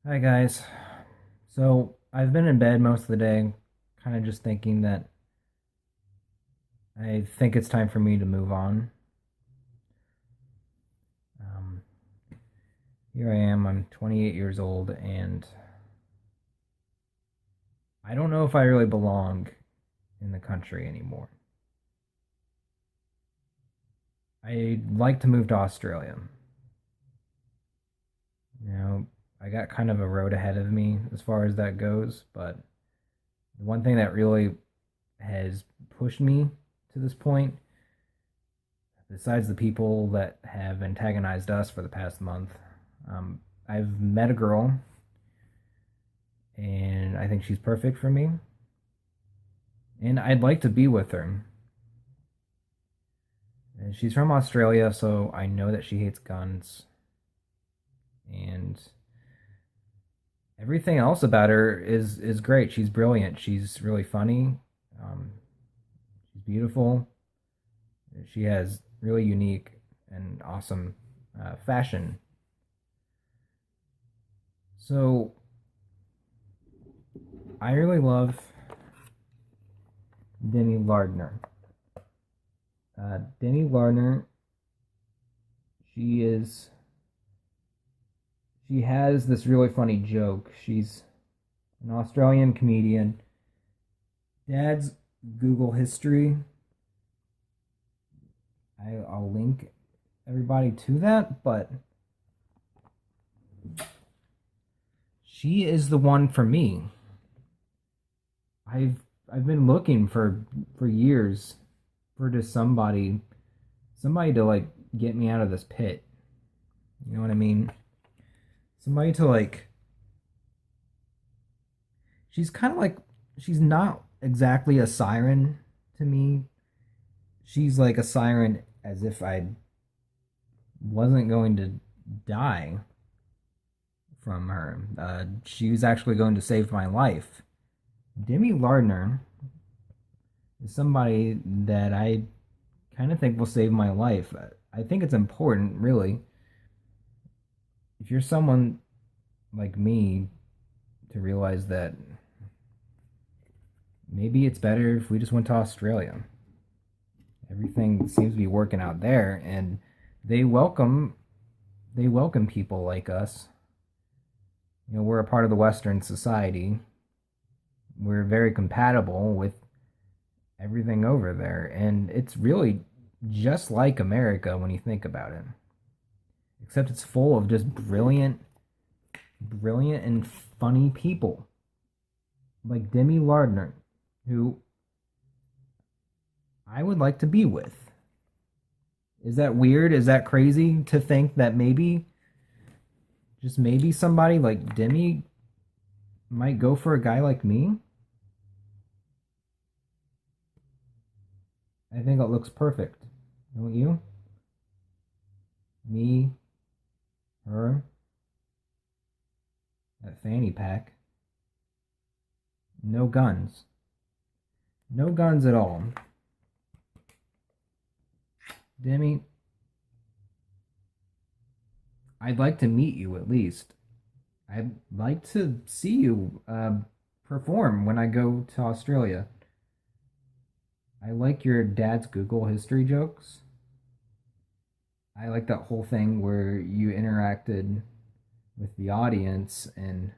Hi guys. So I've been in bed most of the day, kind of just thinking that I think it's time for me to move on. Um, Here I am, I'm 28 years old, and I don't know if I really belong in the country anymore. I'd like to move to Australia. You know, I got kind of a road ahead of me as far as that goes, but the one thing that really has pushed me to this point, besides the people that have antagonized us for the past month, um, I've met a girl, and I think she's perfect for me, and I'd like to be with her. And she's from Australia, so I know that she hates guns, and everything else about her is great. She's brilliant. She's really funny. Um, she's beautiful. She has really unique and awesome fashion. So I really love Demi Lardner. Demi Lardner, she is she has this really funny joke. She's an Australian comedian. Dad's Google history. I'll link everybody to that, but she is the one for me. I've been looking for years for just somebody to like get me out of this pit. You know what I mean? Somebody to like she's kind of like she's not exactly a siren to me. She's like a siren as if I wasn't going to die from her. She was actually going to save my life. Demi Lardner is somebody that I kind of think will save my life. I think it's important, really, if you're someone like me, to realize that maybe it's better if we just went to Australia. Everything seems to be working out there, and they welcome they welcome people like us. You know, we're a part of the Western society. We're very compatible with everything over there, and it's really just like America when you think about it. Except it's full of just brilliant and funny people like Demi Lardner, who I would like to be with. Is that weird? Is that crazy to think that maybe, just maybe somebody like Demi might go for a guy like me? I think it looks perfect. Don't you? Me, her, that fanny pack. No guns. No guns at all. Demi, I'd like to meet you at least. I'd like to see you perform when I go to Australia. I like your dad's Google history jokes. I like that whole thing where you interacted with the audience, and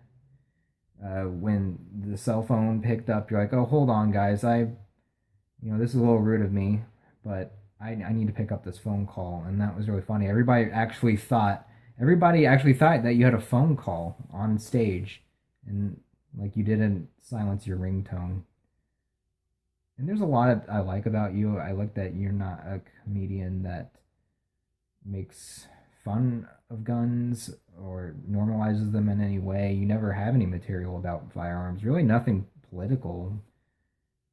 when the cell phone picked up, you're like, "Oh, hold on, guys. This is a little rude of me, but I need to pick up this phone call." And that was really funny. Everybody actually thought that you had a phone call on stage, and like you didn't silence your ringtone. And there's a lot of I like about you. I like that you're not a comedian that makes fun of guns or normalizes them in any way. You never have any material about firearms, really nothing political,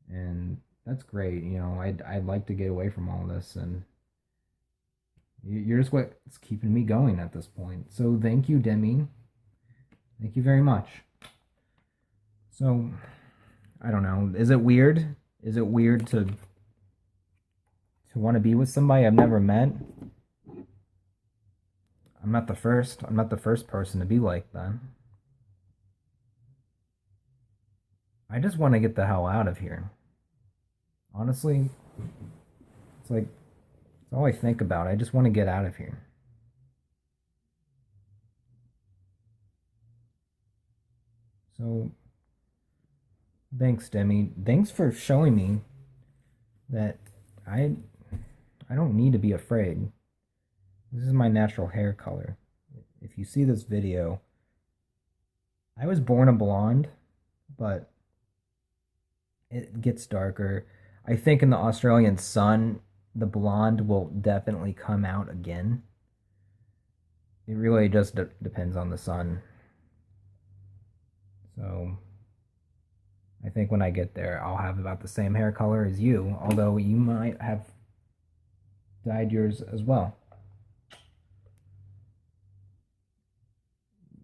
and that's great. I'd like to get away from all this, and you're just what's keeping me going at this point. So thank you, Demi. Thank you very much. So I don't know. Is it weird? Is it weird to want to be with somebody I've never met? I'm not the first. I'm not the first person to be like that. I just want to get the hell out of here. Honestly, it's like it's all I think about. I just want to get out of here. So thanks, Demi. Thanks for showing me that I I don't need to be afraid. This is my natural hair color. If you see this video, I was born a blonde, but it gets darker. I think in the Australian sun, the blonde will definitely come out again. It really just depends on the sun. So I think when I get there, I'll have about the same hair color as you, although you might have dyed yours as well.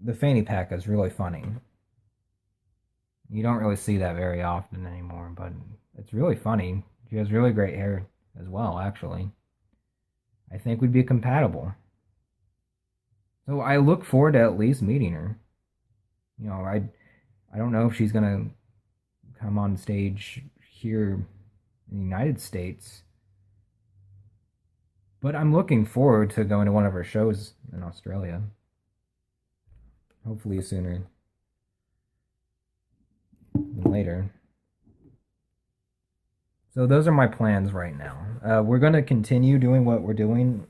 The fanny pack is really funny. You don't really see that very often anymore, but it's really funny. She has really great hair as well, actually. I think we'd be compatible. So I look forward to at least meeting her. You know, I don't know if she's gonna come on stage here in the United States, but I'm looking forward to going to one of her shows in Australia. Hopefully sooner than later. So those are my plans right now. We're going to continue doing what we're doing.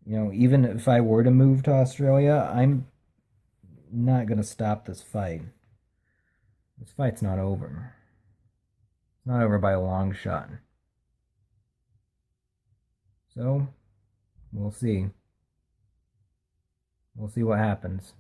You know, even if I were to move to Australia, I'm not going to stop this fight. This fight's not over. It's not over by a long shot. So, we'll see. We'll see what happens.